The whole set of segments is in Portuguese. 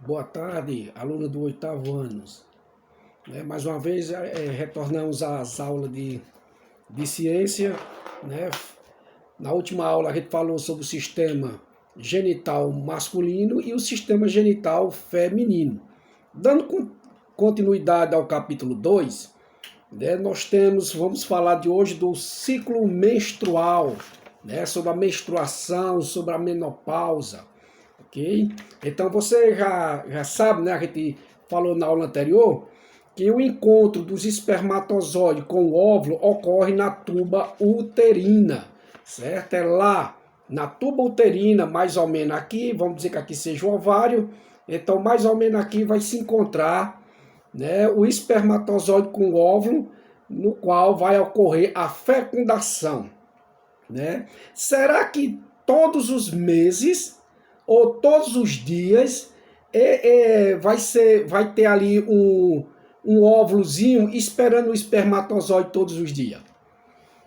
Boa tarde, aluno do oitavo ano. Mais uma vez, retornamos às aulas de ciência. Né? Na última aula, a gente falou sobre o sistema genital masculino e o sistema genital feminino. Dando continuidade ao capítulo 2, né, vamos falar de hoje do ciclo menstrual, né, sobre a menstruação, sobre a menopausa. Ok? Então você já sabe, né? A gente falou na aula anterior que o encontro dos espermatozoides com o óvulo ocorre na tuba uterina, certo? É lá na tuba uterina, mais ou menos aqui, vamos dizer que aqui seja o ovário, então mais ou menos aqui vai se encontrar, né, o espermatozoide com o óvulo, no qual vai ocorrer a fecundação, né? Será que todos os meses ou todos os dias vai ter ali um óvulozinho esperando o espermatozoide todos os dias?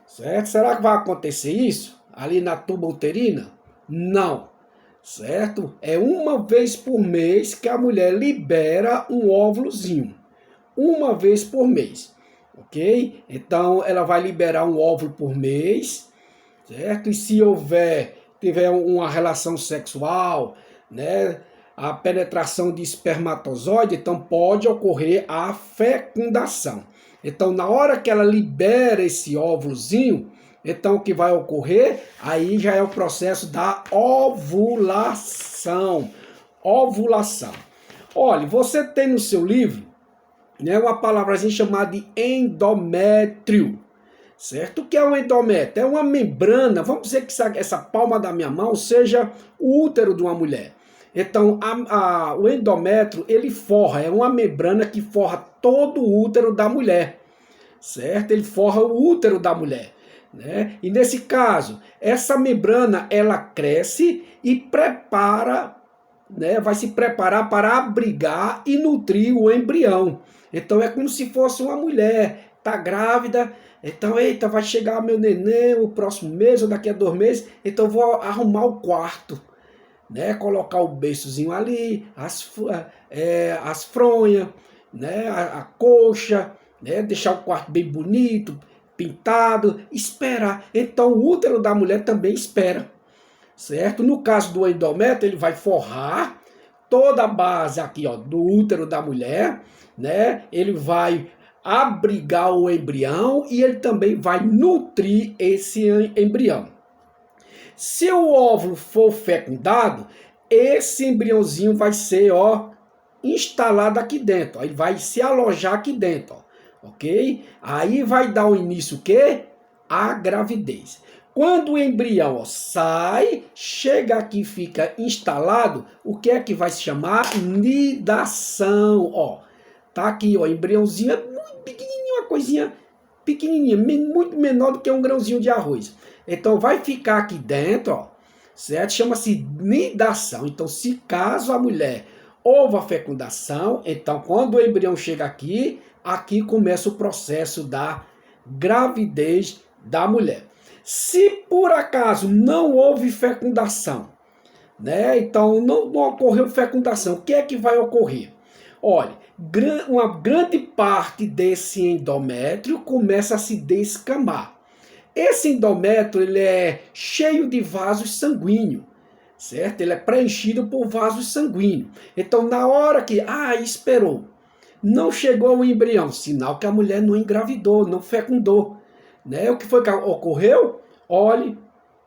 Certo? Será que vai acontecer isso ali na tuba uterina? Não. Certo? É uma vez por mês que a mulher libera um óvulozinho. Uma vez por mês. Ok? Então ela vai liberar um óvulo por mês. Certo? E se tiver uma relação sexual, né, a penetração de espermatozoide, então pode ocorrer a fecundação. Então, na hora que ela libera esse óvulozinho, então o que vai ocorrer? Aí já é o processo da ovulação. Ovulação. Olha, você tem no seu livro, né, uma palavrazinha chamada de endométrio. Certo? O que é um endométrio? É uma membrana, vamos dizer que essa palma da minha mão seja o útero de uma mulher. Então, o endométrio, ele forra, é uma membrana que forra todo o útero da mulher. Certo? Ele forra o útero da mulher. Né? E nesse caso, essa membrana, ela cresce e prepara, né, vai se preparar para abrigar e nutrir o embrião. Então, é como se fosse uma mulher, está grávida. Então, eita, vai chegar meu neném o próximo mês ou daqui a 2 meses, então eu vou arrumar o quarto, né? Colocar o berçozinho ali, as fronhas, né? A coxa, né? Deixar o quarto bem bonito, pintado, esperar. Então, o útero da mulher também espera, certo? No caso do endométrio, ele vai forrar toda a base aqui, ó, do útero da mulher, né? Ele vai abrigar o embrião e ele também vai nutrir esse embrião. Se o óvulo for fecundado, esse embriãozinho vai ser, ó, instalado aqui dentro, ó, ele vai se alojar aqui dentro, ó, ok? Aí vai dar o início o quê? A gravidez. Quando o embrião, ó, sai, chega aqui, fica instalado, o que é que vai se chamar? Nidação, ó. Tá aqui, ó, embriãozinho, muito pequenininho, uma coisinha pequenininha, muito menor do que um grãozinho de arroz. Então vai ficar aqui dentro, ó, certo? Chama-se nidação. Então, se caso a mulher houve a fecundação, então quando o embrião chega aqui, aqui começa o processo da gravidez da mulher. Se por acaso não houve fecundação, né? Então não ocorreu fecundação, o que é que vai ocorrer? Olha, uma grande parte desse endométrio começa a se descamar. Esse endométrio, ele é cheio de vasos sanguíneos, certo? Ele é preenchido por vasos sanguíneos. Então, na hora que, esperou, não chegou o embrião, sinal que a mulher não engravidou, não fecundou, né? O que foi que ocorreu? Olhe,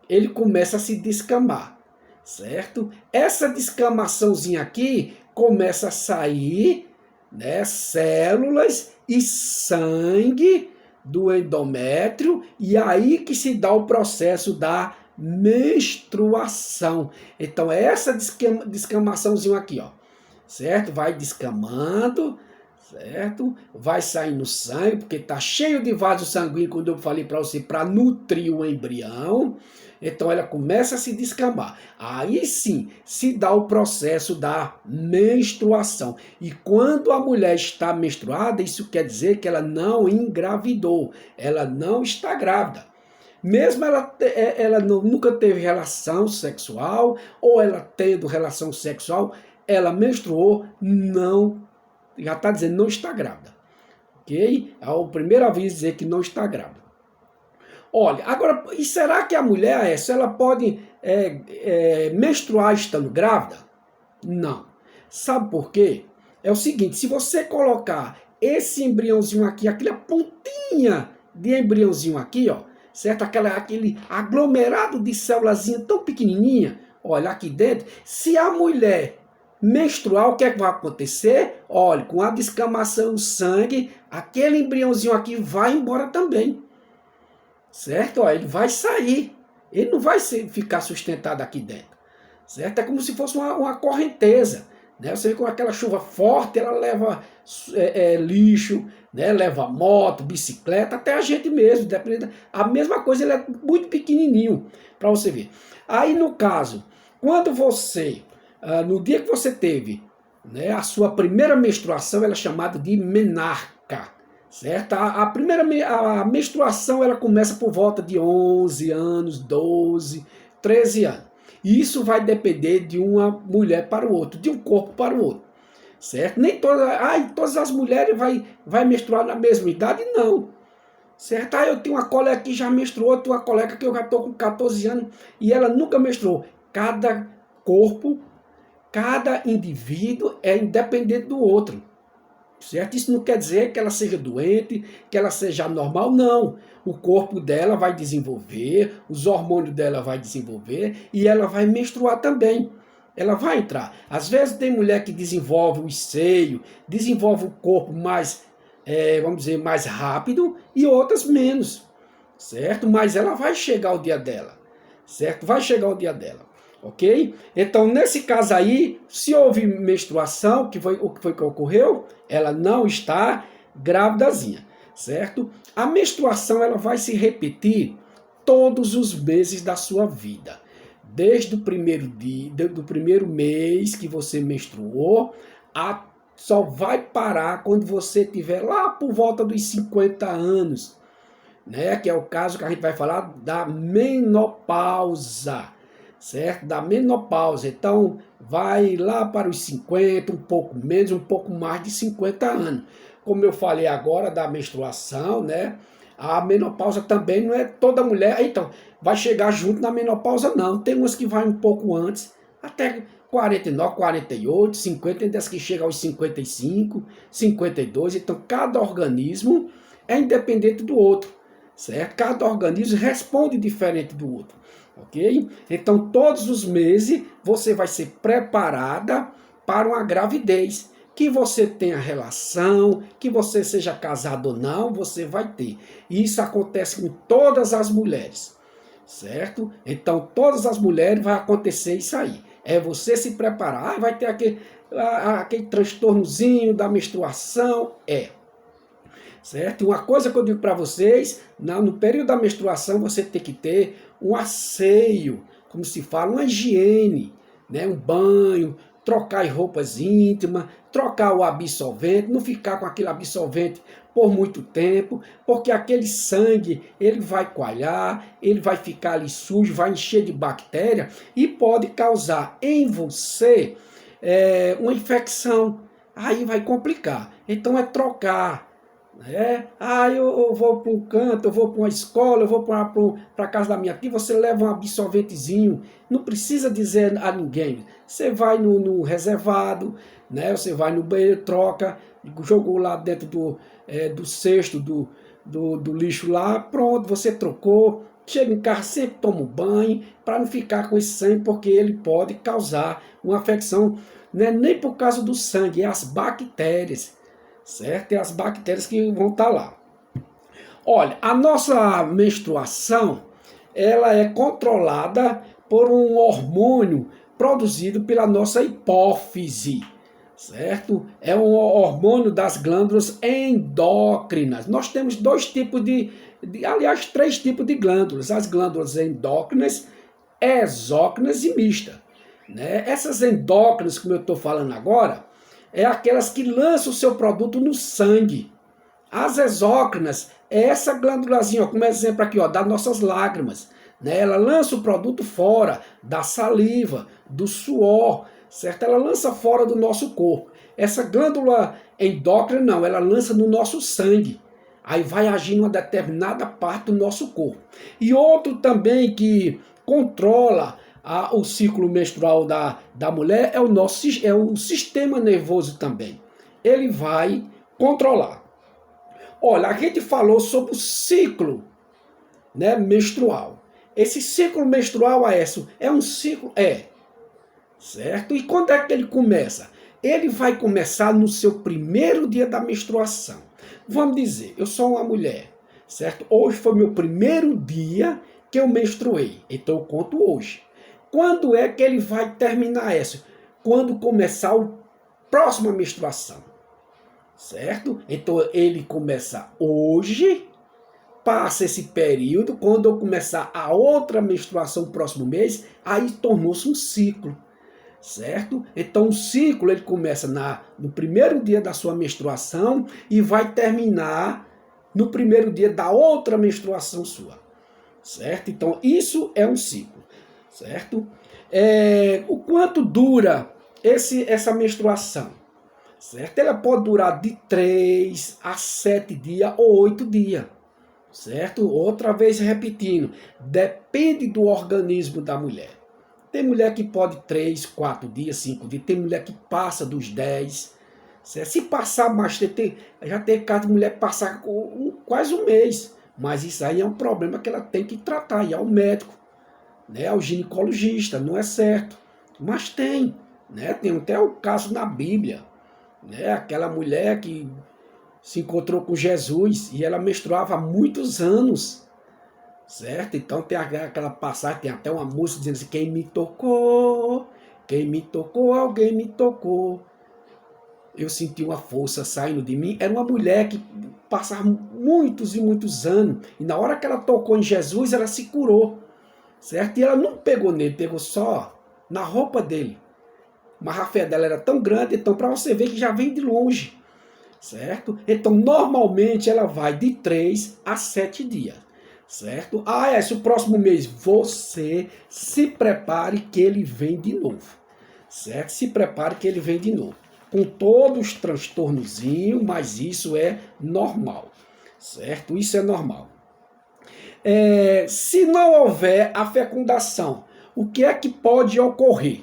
ele começa a se descamar, certo? Essa descamaçãozinha aqui começa a sair, né, células e sangue do endométrio, e aí que se dá o processo da menstruação. Então, essa descamaçãozinha aqui, ó, certo? Vai descamando, certo? Vai saindo sangue, porque está cheio de vaso sanguíneo, quando eu falei para você, para nutrir o embrião. Então ela começa a se descamar. Aí sim se dá o processo da menstruação. E quando a mulher está menstruada, isso quer dizer que ela não engravidou, ela não está grávida. mesmo ela nunca teve relação sexual, ou ela tendo relação sexual, ela menstruou, não, já está dizendo, não está grávida. Ok? É o primeiro aviso dizer que não está grávida. Olha, agora, e será que a mulher, ela pode menstruar estando grávida? Não. Sabe por quê? É o seguinte, se você colocar esse embriãozinho aqui, aquela pontinha de embriãozinho aqui, ó, certo? Aquele aglomerado de célulazinha tão pequenininha, olha aqui dentro, se a mulher menstruar, o que é que vai acontecer? Olha, com a descamação do sangue, aquele embriãozinho aqui vai embora também. Certo? Ó, ele vai sair. Ele não vai ficar sustentado aqui dentro. Certo? É como se fosse uma correnteza. Né? Você vê com aquela chuva forte, ela leva lixo, né? Leva moto, bicicleta, até a gente mesmo. Dependendo. A mesma coisa, ele é muito pequenininho, para você ver. Aí, no caso, quando você, no dia que você teve, né, a sua primeira menstruação, ela é chamada de menarca. Certo? A menstruação ela começa por volta de 11 anos, 12, 13 anos. E isso vai depender de uma mulher para o outro, de um corpo para o outro. Certo? Nem todas as mulheres vai menstruar na mesma idade, não. Certo? Eu tenho uma colega que já menstruou, tenho uma colega que eu já estou com 14 anos e ela nunca menstruou. Cada corpo, cada indivíduo é independente do outro. Certo? Isso não quer dizer que ela seja doente, que ela seja anormal, não. O corpo dela vai desenvolver, os hormônios dela vai desenvolver e ela vai menstruar também. Ela vai entrar. Às vezes tem mulher que desenvolve o seio, desenvolve o corpo mais, vamos dizer, mais rápido e outras menos. Certo? Mas ela vai chegar o dia dela. Certo? Vai chegar o dia dela. Ok? Então, nesse caso aí, se houve menstruação, o que foi que ocorreu? Ela não está grávidazinha, certo? A menstruação ela vai se repetir todos os meses da sua vida. Desde o primeiro dia, do primeiro mês que você menstruou, só vai parar quando você tiver lá por volta dos 50 anos, né? Que é o caso que a gente vai falar da menopausa. Certo? Da menopausa. Então, vai lá para os 50, um pouco menos, um pouco mais de 50 anos. Como eu falei agora da menstruação, né? A menopausa também não é toda mulher. Então, vai chegar junto na menopausa, não. Tem umas que vai um pouco antes, até 49, 48, 50, tem das que chega aos 55, 52. Então, cada organismo é independente do outro. Certo? Cada organismo responde diferente do outro. Ok? Então, todos os meses você vai ser preparada para uma gravidez. Que você tenha relação, que você seja casado ou não, você vai ter. Isso acontece com todas as mulheres. Certo? Então, todas as mulheres vai acontecer isso aí. É você se preparar. Vai ter aquele transtornozinho da menstruação. Certo? Uma coisa que eu digo para vocês, no período da menstruação você tem que ter um asseio, como se fala, uma higiene, né? Um banho, trocar as roupas íntimas, trocar o absorvente, não ficar com aquele absorvente por muito tempo, porque aquele sangue ele vai coalhar, ele vai ficar ali sujo, vai encher de bactéria e pode causar em você uma infecção. Aí vai complicar. Então é trocar. Eu vou para um canto, eu vou para uma escola, eu vou para a casa da minha tia, você leva um absorventezinho, não precisa dizer a ninguém. Você vai no reservado, né? Você vai no banheiro, troca, jogou lá dentro do cesto do lixo lá, pronto, você trocou. Chega em casa, sempre toma um banho, para não ficar com esse sangue, porque ele pode causar uma infecção, não é nem por causa do sangue, é as bactérias. Certo? E as bactérias que vão estar lá. Olha, a nossa menstruação, ela é controlada por um hormônio produzido pela nossa hipófise, certo? É um hormônio das glândulas endócrinas. Nós temos aliás, 3 tipos de glândulas. As glândulas endócrinas, exócrinas e mistas. Né? Essas endócrinas, como eu estou falando agora, é aquelas que lançam o seu produto no sangue. As exócrinas é essa glândulazinha, ó, como exemplo aqui, ó, das nossas lágrimas, né? Ela lança o produto fora da saliva, do suor, certo? Ela lança fora do nosso corpo. Essa glândula endócrina não, ela lança no nosso sangue. Aí vai agir em uma determinada parte do nosso corpo. E outro também que controla o ciclo menstrual da mulher é o sistema nervoso também. Ele vai controlar. Olha, a gente falou sobre o ciclo, né, menstrual. Esse ciclo menstrual é um ciclo, certo? E quando é que ele começa? Ele vai começar no seu primeiro dia da menstruação. Vamos dizer, eu sou uma mulher, certo? Hoje foi meu primeiro dia que eu menstruei, então eu conto hoje. Quando é que ele vai terminar essa? Quando começar a próxima menstruação, certo? Então ele começa hoje, passa esse período, quando eu começar a outra menstruação no próximo mês, aí tornou-se um ciclo, certo? Então o ciclo ele começa no primeiro dia da sua menstruação e vai terminar no primeiro dia da outra menstruação sua, certo? Então isso é um ciclo, certo? O quanto dura essa menstruação, certo? Ela pode durar de 3 a 7 dias ou 8 dias, certo? Outra vez repetindo, depende do organismo da mulher. Tem mulher que pode 3, 4 dias, 5 dias, tem mulher que passa dos 10, certo? Se passar mais, já tem caso de mulher passar quase um mês, mas isso aí é um problema que ela tem que tratar, e ao médico, né? Ao ginecologista, não é certo, mas tem, né? Tem até o caso na Bíblia, né? Aquela mulher que se encontrou com Jesus e ela menstruava há muitos anos, certo? Então tem aquela passagem, tem até uma música dizendo assim, quem me tocou, alguém me tocou. Eu senti uma força saindo de mim. Era uma mulher que passava muitos e muitos anos. E na hora que ela tocou em Jesus, ela se curou, certo? E ela não pegou nele, pegou só na roupa dele. Mas a fé dela era tão grande, então para você ver que já vem de longe, certo? Então normalmente ela vai de 3 a 7 dias, certo? O próximo mês você se prepare que ele vem de novo, certo? Se prepare que ele vem de novo, com todos os transtornozinhos, mas isso é normal, certo? Isso é normal. Se não houver a fecundação, o que é que pode ocorrer,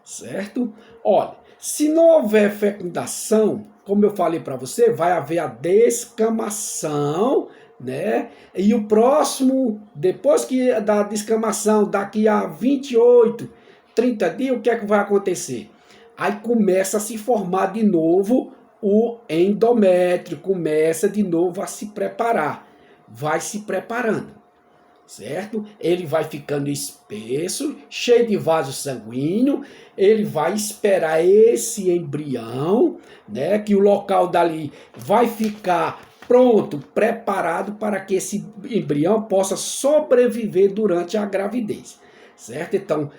certo? Olha, se não houver fecundação, como eu falei para você, vai haver a descamação, né? E o próximo, depois que da descamação, daqui a 28, 30 dias, o que é que vai acontecer? Aí começa a se formar de novo o endométrio, começa de novo a se preparar, vai se preparando, certo? Ele vai ficando espesso, cheio de vaso sanguíneo, ele vai esperar esse embrião, né? Que o local dali vai ficar pronto, preparado para que esse embrião possa sobreviver durante a gravidez, certo? Então,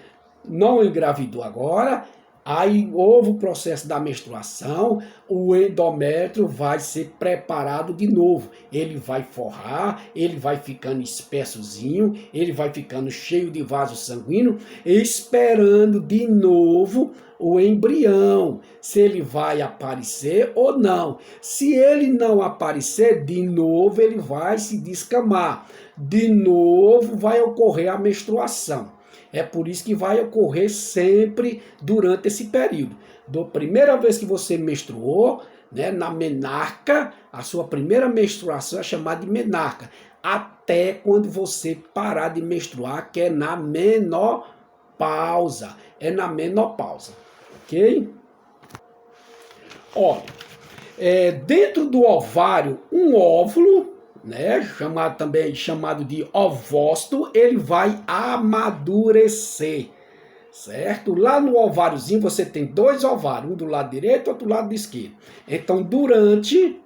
não engravidou agora, aí houve o processo da menstruação, o endométrio vai ser preparado de novo. Ele vai forrar, ele vai ficando espessozinho, ele vai ficando cheio de vaso sanguíneo, esperando de novo o embrião, se ele vai aparecer ou não. Se ele não aparecer, de novo ele vai se descamar, de novo vai ocorrer a menstruação. É por isso que vai ocorrer sempre durante esse período. Da primeira vez que você menstruou, né, na menarca, a sua primeira menstruação é chamada de menarca, até quando você parar de menstruar, que é na menopausa. É na menopausa, ok? Olha, dentro do ovário, um óvulo, né, chamado de ovócito, ele vai amadurecer, certo? Lá no ováriozinho você tem 2 ovários, um do lado direito e outro do lado esquerdo. Então, durante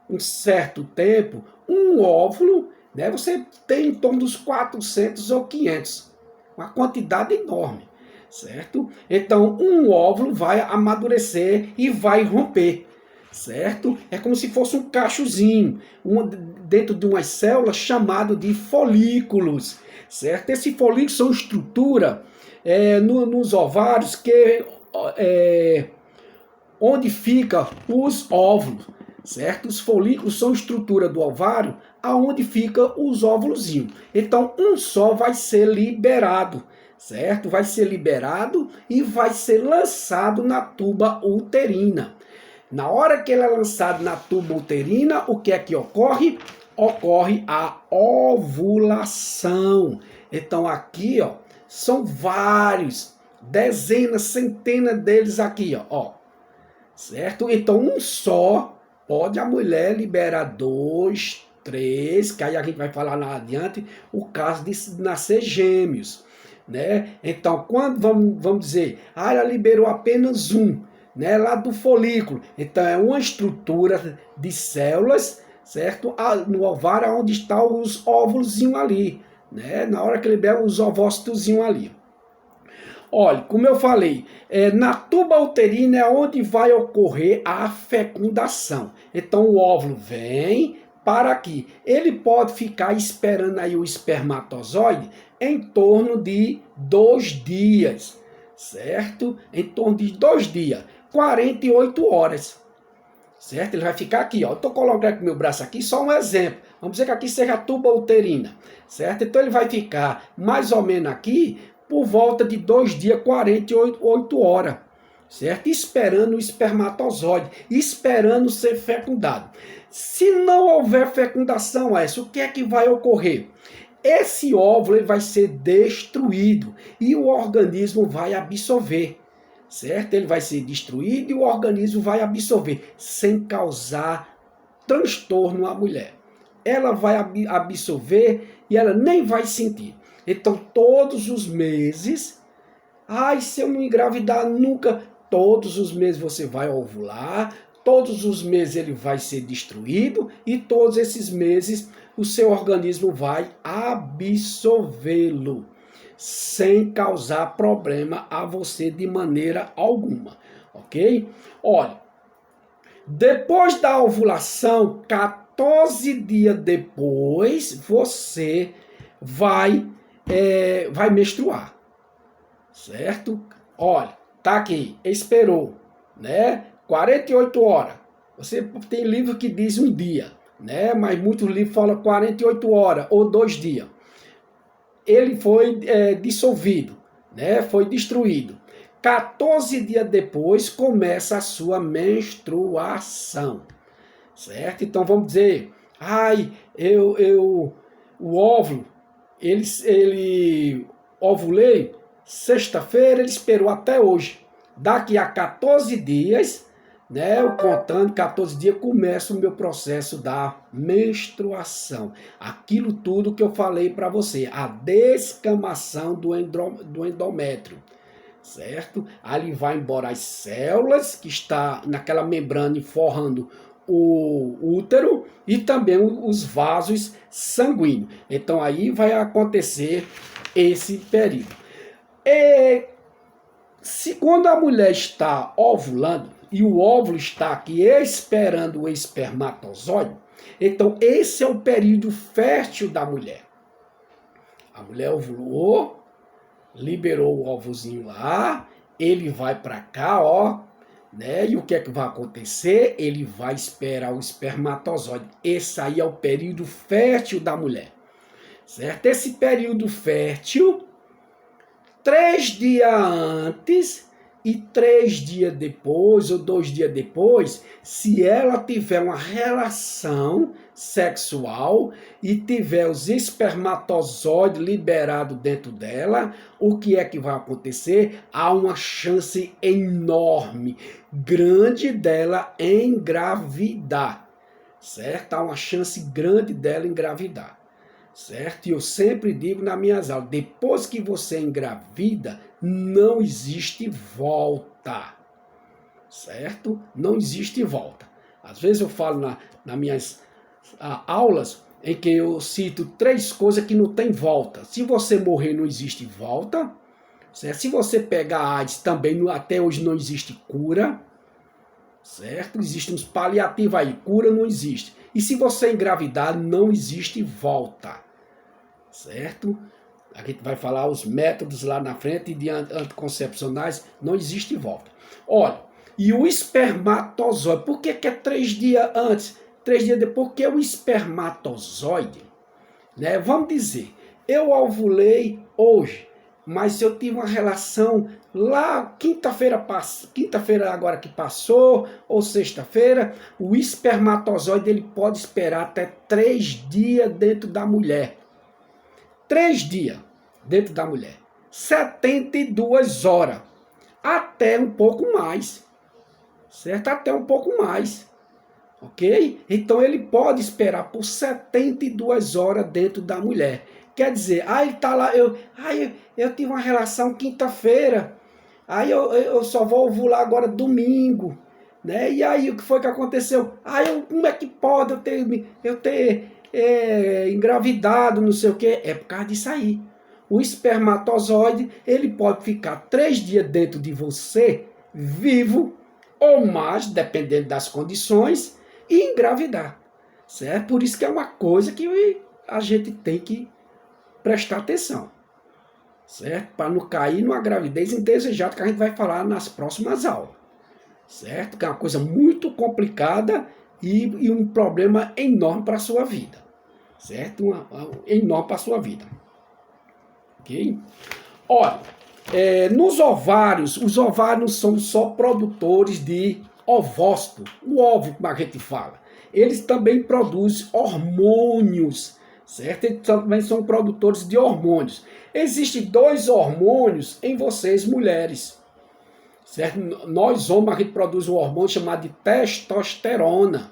um certo tempo, um óvulo, né, você tem em torno dos 400 ou 500, uma quantidade enorme, certo? Então, um óvulo vai amadurecer e vai romper, certo? É como se fosse um cachozinho, dentro de umas células chamado de folículos, certo? Esse folículo são estrutura nos ovários que onde fica os óvulos, certo? Os folículos são estrutura do ovário aonde fica os óvulos. Então, um só vai ser liberado, certo? Vai ser liberado e vai ser lançado na tuba uterina. Na hora que ele é lançado na tuba uterina, o que é que ocorre? Ocorre a ovulação. Então, aqui, ó, são vários, dezenas, centenas deles aqui, ó. Certo? Então, um só pode a mulher liberar 2, 3, que aí a gente vai falar lá adiante, o caso de nascer gêmeos, né? Então, quando vamos dizer, ela liberou apenas um, né, lá do folículo. Então, é uma estrutura de células, certo? No ovário, onde estão os óvulos ali, né? Na hora que libera os ovócitos ali. Olha, como eu falei, na tuba uterina é onde vai ocorrer a fecundação. Então o óvulo vem para aqui. Ele pode ficar esperando aí o espermatozoide em torno de 2 dias, certo? Em torno de 2 dias, 48 horas. Certo? Ele vai ficar aqui, ó. Eu estou colocando aqui meu braço aqui, só um exemplo. Vamos dizer que aqui seja a tuba uterina, certo? Então ele vai ficar mais ou menos aqui por volta de 2 dias, 48 horas, certo? Esperando o espermatozoide, esperando ser fecundado. Se não houver fecundação, o que é que vai ocorrer? Esse óvulo ele vai ser destruído e o organismo vai absorver, certo? Ele vai ser destruído e o organismo vai absorver, sem causar transtorno à mulher. Ela vai absorver e ela nem vai sentir. Então, todos os meses, se eu não engravidar nunca, todos os meses você vai ovular, todos os meses ele vai ser destruído e todos esses meses o seu organismo vai absorvê-lo, sem causar problema a você de maneira alguma, ok? Olha, depois da ovulação, 14 dias depois, você vai menstruar, certo? Olha, tá aqui, esperou, né? 48 horas. Você tem livro que diz um dia, né? Mas muitos livros falam 48 horas ou 2 dias. Ele foi dissolvido, né? Foi destruído. 14 dias depois começa a sua menstruação, certo? Então vamos dizer, o óvulo, ele ovulei sexta-feira, ele esperou até hoje. Daqui a 14 dias, né, eu contando 14 dias, começa o meu processo da menstruação. Aquilo tudo que eu falei para você, a descamação do endométrio, certo? Ali vai embora as células que está naquela membrana forrando o útero e também os vasos sanguíneos. Então aí vai acontecer esse período. Quando a mulher está ovulando e o óvulo está aqui esperando o espermatozoide, então esse é o período fértil da mulher. A mulher ovulou, liberou o óvulozinho lá, ele vai para cá, ó, né? E o que é que vai acontecer? Ele vai esperar o espermatozoide. Esse aí é o período fértil da mulher, certo? Esse período fértil, 3 dias antes e 3 dias depois, ou 2 dias depois, se ela tiver uma relação sexual e tiver os espermatozoides liberados dentro dela, o que é que vai acontecer? Há uma chance enorme, grande dela engravidar, certo? Há uma chance grande dela engravidar. Certo? E eu sempre digo nas minhas aulas, depois que você engravida, não existe volta. Certo? Não existe volta. Às vezes eu falo nas minhas aulas em que eu cito 3 coisas que não tem volta. Se você morrer, não existe volta. Certo? Se você pegar AIDS, também até hoje não existe cura. certo? Existem uns paliativos aí, cura não existe. E se você engravidar, não existe volta, certo? A gente vai falar os métodos lá na frente de anticoncepcionais, não existe volta. Olha, e o espermatozoide, por que é 3 dias antes, 3 dias depois? Porque o espermatozoide, né? Vamos dizer, eu ovulei hoje, mas eu tive uma relação lá quinta-feira agora que passou, ou sexta-feira, o espermatozoide ele pode esperar até 3 dias dentro da mulher. 3 dias dentro da mulher. 72 horas. Até um pouco mais. Certo? Até um pouco mais. Ok? Então ele pode esperar por 72 horas dentro da mulher. Quer dizer, ele tá lá, eu tive uma relação quinta-feira, aí eu só vou ovular agora domingo, né? E aí o que foi que aconteceu? Como é que pode eu ter engravidado, não sei o quê? É por causa disso aí. O espermatozoide, ele pode ficar 3 dias dentro de você, vivo, ou mais, dependendo das condições, e engravidar, certo? Por isso que é uma coisa que a gente tem que prestar atenção, certo? Para não cair numa gravidez indesejada, que a gente vai falar nas próximas aulas, certo? Que é uma coisa muito complicada e um problema enorme para a sua vida, certo? Enorme para a sua vida, ok? Olha, nos ovários, os ovários são só produtores de ovócito, o óvulo, como a gente fala. Eles também produzem hormônios, certo? Eles também são produtores de hormônios. Existem 2 hormônios em vocês, mulheres, certo? Nós, homens, a gente produz um hormônio chamado de testosterona,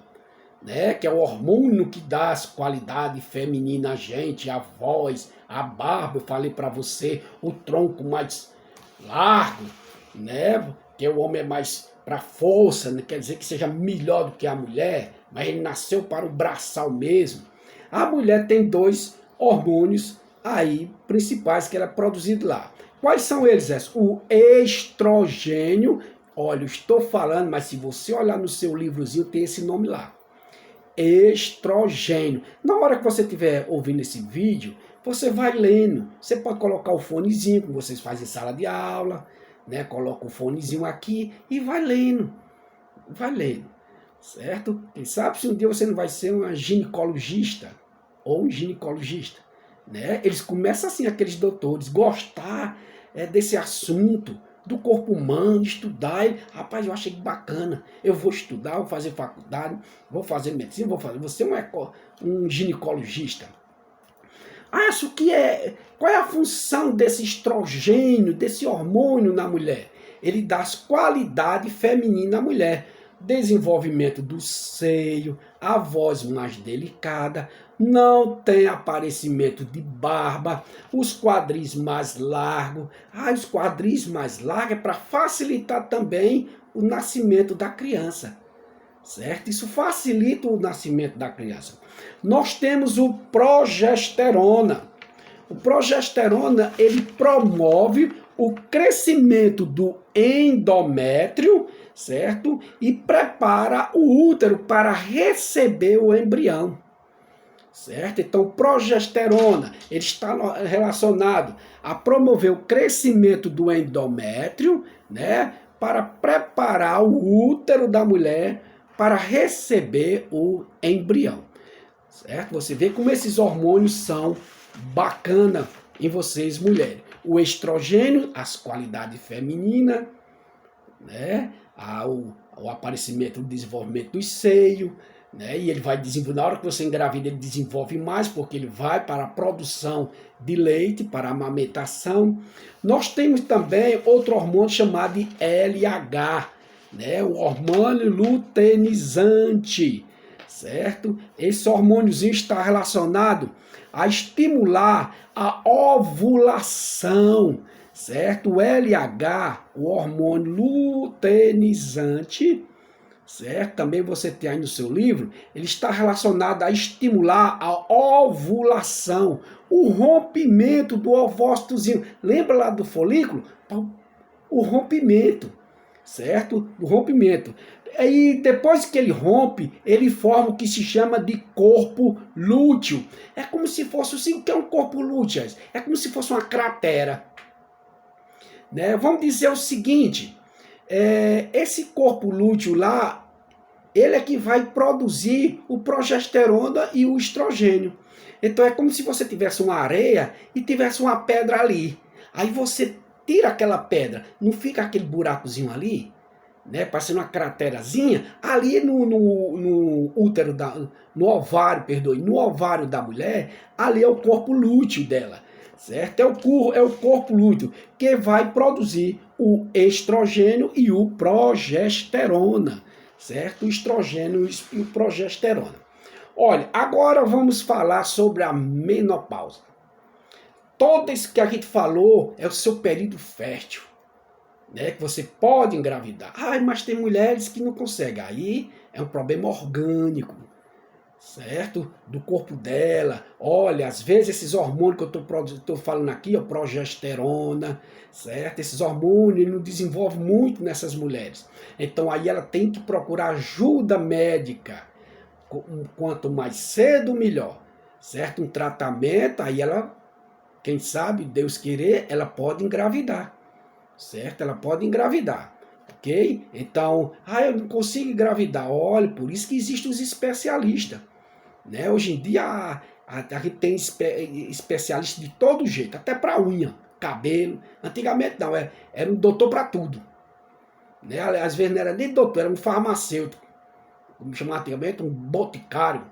né? Que é o hormônio que dá as qualidades femininas a gente, a voz, a barba, eu falei para você, o tronco mais largo, né? Que o homem é mais para força, não quer dizer que seja melhor do que a mulher, mas ele nasceu para o braçal mesmo. A mulher tem 2 hormônios aí principais que ela é produzido lá. Quais são eles? O estrogênio, olha, eu estou falando, mas se você olhar no seu livrozinho tem esse nome lá. Estrogênio. Na hora que você estiver ouvindo esse vídeo, você vai lendo. Você pode colocar o fonezinho, como vocês fazem em sala de aula, né? Coloca o fonezinho aqui e vai lendo. Vai lendo, certo? Quem sabe se um dia você não vai ser uma ginecologista ou um ginecologista, né? Eles começam assim, aqueles doutores, gostar desse assunto, do corpo humano, estudar. Rapaz, eu achei bacana. Eu vou estudar, vou fazer faculdade, vou fazer medicina, vou ser um ginecologista. Acho que qual é a função desse estrogênio, desse hormônio na mulher? Ele dá as qualidades femininas à mulher. Desenvolvimento do seio, a voz mais delicada, não tem aparecimento de barba, os quadris mais largos. Os quadris mais largos é para facilitar também o nascimento da criança, certo? Isso facilita o nascimento da criança. Nós temos o progesterona. O progesterona, ele promove o crescimento do endométrio, certo? E prepara o útero para receber o embrião, certo? Então, progesterona, ele está relacionado a promover o crescimento do endométrio, né? Para preparar o útero da mulher para receber o embrião, certo? Você vê como esses hormônios são bacana em vocês, mulheres. O estrogênio, as qualidades femininas, né? O aparecimento, o desenvolvimento do seio, né? E ele vai desenvolver, na hora que você engravida, ele desenvolve mais, porque ele vai para a produção de leite, para a amamentação. Nós temos também outro hormônio chamado de LH, né? O hormônio luteinizante, certo? Esse hormôniozinho está relacionado a estimular a ovulação, certo? O LH, o hormônio luteinizante, certo? Também você tem aí no seu livro, ele está relacionado a estimular a ovulação, o rompimento do ovócitozinho. Lembra lá do folículo? O rompimento, certo? Do rompimento. Aí depois que ele rompe, ele forma o que se chama de corpo lúteo. É como se fosse assim, o que é um corpo lúteo? É como se fosse uma cratera, né? Vamos dizer o seguinte, esse corpo lúteo lá, ele é que vai produzir o progesterona e o estrogênio. Então é como se você tivesse uma areia e tivesse uma pedra ali. Aí você tira aquela pedra, não fica aquele buracozinho ali, né, parecendo uma craterazinha, ali no útero, no ovário, perdoe, no ovário da mulher, ali é o corpo lúteo dela, certo? É o corpo lúteo que vai produzir o estrogênio e o progesterona, certo? O estrogênio e o progesterona. Olha, agora vamos falar sobre a menopausa. Todo isso que a gente falou é o seu período fértil, né, que você pode engravidar. Mas tem mulheres que não conseguem. Aí é um problema orgânico, certo? Do corpo dela. Olha, às vezes esses hormônios que eu estou falando aqui, ó, progesterona, certo? Esses hormônios não desenvolvem muito nessas mulheres. Então aí ela tem que procurar ajuda médica. Quanto mais cedo, melhor, certo? Um tratamento, aí ela, quem sabe, Deus querer, ela pode engravidar. Certo? Ela pode engravidar, ok? Então, eu não consigo engravidar. Olha, por isso que existem os especialistas, né? Hoje em dia a gente tem especialista de todo jeito, até para unha, cabelo. Antigamente não, era um doutor para tudo, né? Às vezes não era nem doutor, era um farmacêutico, como chamava antigamente, um boticário,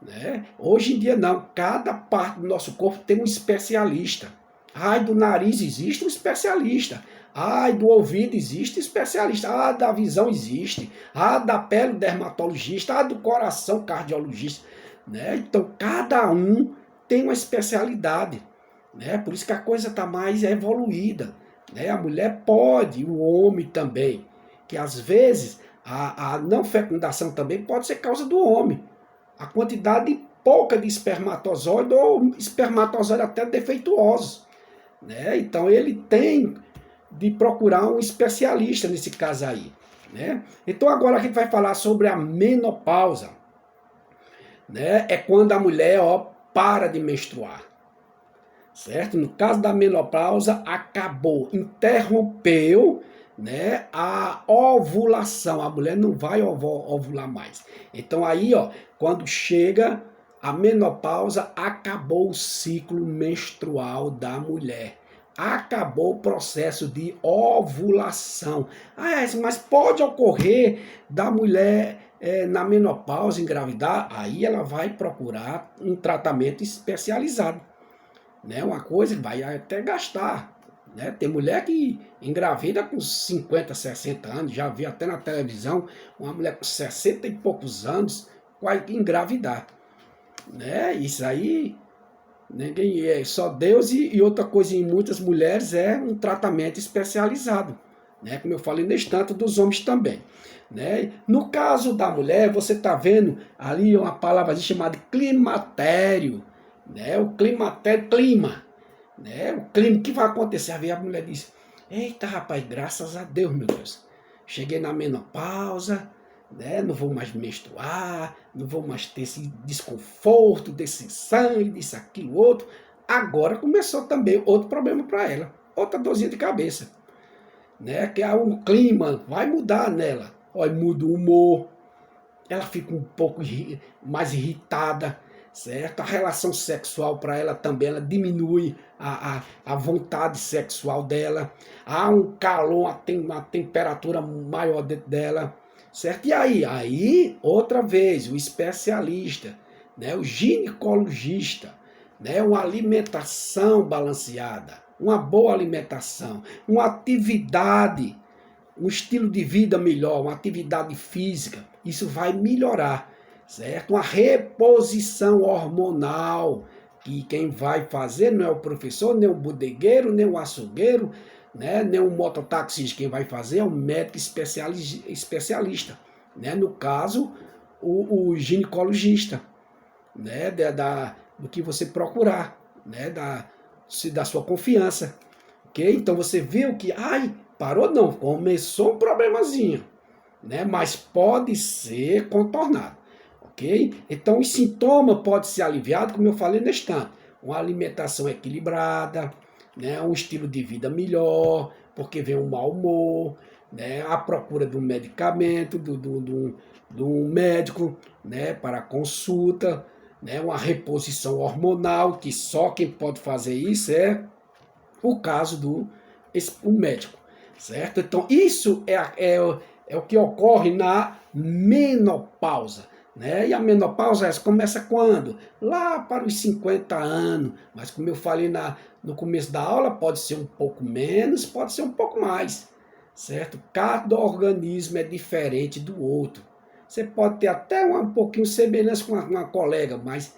né? Hoje em dia não, cada parte do nosso corpo tem um especialista. Do nariz existe um especialista. Do ouvido existe especialista. Da visão existe. Da pele dermatologista. Do coração cardiologista. Né? Então cada um tem uma especialidade. Né? Por isso que a coisa está mais evoluída. Né? A mulher pode, o homem também. Que às vezes a não fecundação também pode ser causa do homem. A quantidade pouca de espermatozoide ou espermatozoide até defeituosos. Né? Então ele tem de procurar um especialista nesse caso aí. Né? Então agora a gente vai falar sobre a menopausa. Né? É quando a mulher para de menstruar. Certo? No caso da menopausa, acabou, interrompeu, né, a ovulação. A mulher não vai ovular mais. Então aí, quando chega a menopausa, acabou o ciclo menstrual da mulher. Acabou o processo de ovulação. Mas pode ocorrer da mulher na menopausa engravidar? Aí ela vai procurar um tratamento especializado. Né? Uma coisa que vai até gastar. Né? Tem mulher que engravida com 50, 60 anos, já vi até na televisão, uma mulher com 60 e poucos anos vai engravidar. Né? Isso aí, ninguém é só Deus e outra coisa em muitas mulheres é um tratamento especializado. Né? Como eu falei, nesse tanto dos homens também. Né? No caso da mulher, você está vendo ali uma palavra chamada climatério. Né? O climatério, clima. Né? O clima, o que vai acontecer? A mulher diz, eita rapaz, graças a Deus, meu Deus. Cheguei na menopausa, né? Não vou mais menstruar, não vou mais ter esse desconforto, desse sangue, disso, aquilo, outro. Agora começou também outro problema para ela, outra dorzinha de cabeça. Né? Que o clima vai mudar nela. Olha, muda o humor, ela fica um pouco mais irritada, certo? A relação sexual para ela também, ela diminui a vontade sexual dela, há um calor, uma temperatura maior dentro dela, certo? E aí outra vez, o especialista, né? O ginecologista, né? Uma alimentação balanceada, uma boa alimentação, uma atividade, um estilo de vida melhor, uma atividade física, isso vai melhorar, certo? Uma reposição hormonal, que quem vai fazer não é o professor, nem o bodegueiro, nem o açougueiro, né? Nem o mototaxista, quem vai fazer é o médico especialista, né? No caso, o ginecologista, né? Do que você procurar, né? Da sua confiança, ok? Então você viu que, Parou não, começou um problemazinho, né? Mas pode ser contornado, ok? Então, os sintomas podem ser aliviados, como eu falei neste instante. Uma alimentação equilibrada, né? Um estilo de vida melhor, porque vem um mau humor, né? A procura de um medicamento, do médico, né? Para consulta, né? Uma reposição hormonal, que só quem pode fazer isso é o caso o médico, certo? Então, isso é o que ocorre na menopausa, né? E a menopausa começa quando? Lá para os 50 anos, mas como eu falei no começo da aula, pode ser um pouco menos, pode ser um pouco mais, certo? Cada organismo é diferente do outro. Você pode ter até um pouquinho de semelhança com uma colega, mas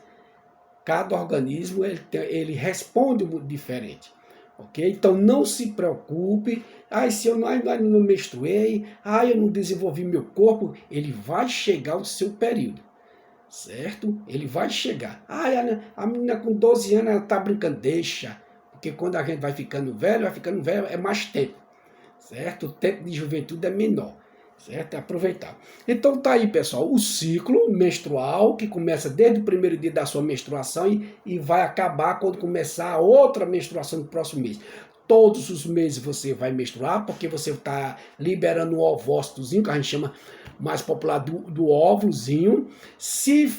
cada organismo ele responde muito diferente. Ok? Então não se preocupe. Se eu não menstruei, eu não desenvolvi meu corpo, ele vai chegar o seu período. Certo? Ele vai chegar. A menina com 12 anos ela está brincando, deixa. Porque quando a gente vai ficando velho, é mais tempo. Certo? O tempo de juventude é menor. Certo? É aproveitar. Então tá aí, pessoal, o ciclo menstrual, que começa desde o primeiro dia da sua menstruação e vai acabar quando começar a outra menstruação no próximo mês. Todos os meses você vai menstruar, porque você está liberando o ovócitozinho, que a gente chama mais popular do óvulozinho. Se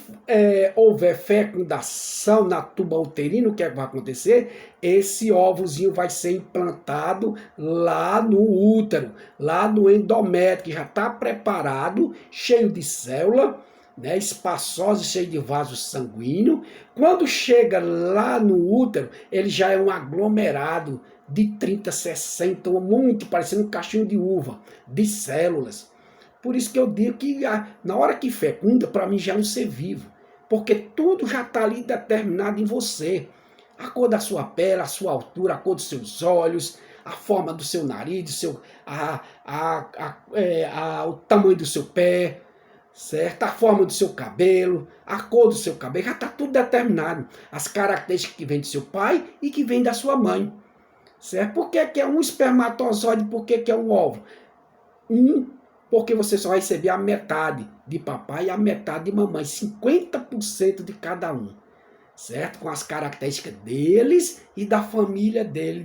houver fecundação na tuba uterina, o que vai acontecer? Esse óvulozinho vai ser implantado lá no útero, lá no endométrio, que já está preparado, cheio de célula, né, espaçosa, cheio de vaso sanguíneo. Quando chega lá no útero, ele já é um aglomerado de 30, 60, muito parecendo um cachinho de uva, de células. Por isso que eu digo que na hora que fecunda, para mim já é um ser vivo. Porque tudo já está ali determinado em você. A cor da sua pele, a sua altura, a cor dos seus olhos, a forma do seu nariz, o tamanho do seu pé, certo? A forma do seu cabelo, a cor do seu cabelo, já está tudo determinado. As características que vêm do seu pai e que vêm da sua mãe. Certo? Por que é um espermatozoide? Por que é um ovo? Porque você só vai receber a metade de papai e a metade de mamãe, 50% de cada um, certo? Com as características deles e da família dele,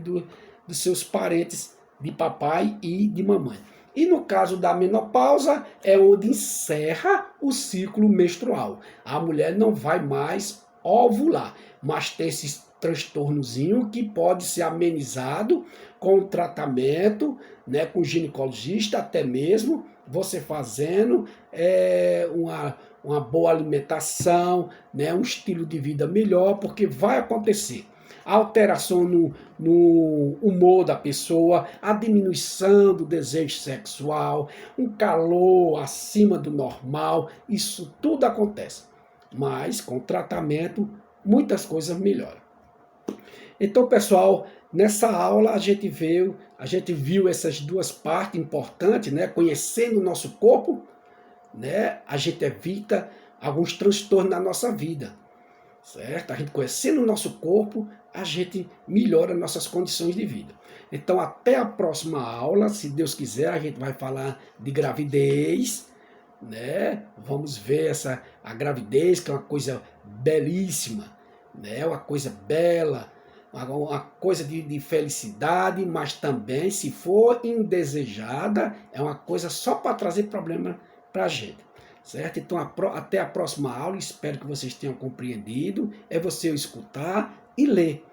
dos seus parentes de papai e de mamãe. E no caso da menopausa, é onde encerra o ciclo menstrual. A mulher não vai mais ovular, mas tem esse transtornozinho que pode ser amenizado com o tratamento, né, com o ginecologista, até mesmo você fazendo uma boa alimentação, né, um estilo de vida melhor, porque vai acontecer alteração no humor da pessoa, a diminuição do desejo sexual, um calor acima do normal, isso tudo acontece. Mas com tratamento, muitas coisas melhoram. Então, pessoal, nessa aula a gente viu essas duas partes importantes, né? Conhecendo o nosso corpo, né? A gente evita alguns transtornos na nossa vida, certo? A gente conhecendo o nosso corpo, a gente melhora nossas condições de vida. Então, até a próxima aula, se Deus quiser, a gente vai falar de gravidez, né? Vamos ver a gravidez, que é uma coisa belíssima, né? Uma coisa bela, uma coisa de felicidade, mas também, se for indesejada, é uma coisa só para trazer problema para a gente. Certo? Então, até a próxima aula, espero que vocês tenham compreendido. É você escutar e ler,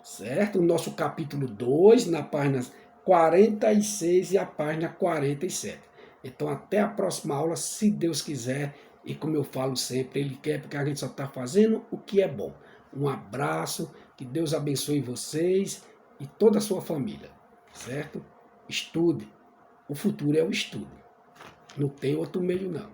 certo? O nosso capítulo 2, na página 46 e a página 47. Então, até a próxima aula, se Deus quiser. E como eu falo sempre, Ele quer, porque a gente só está fazendo o que é bom. Um abraço, que Deus abençoe vocês e toda a sua família, certo? Estude. O futuro é o estudo. Não tem outro meio, não.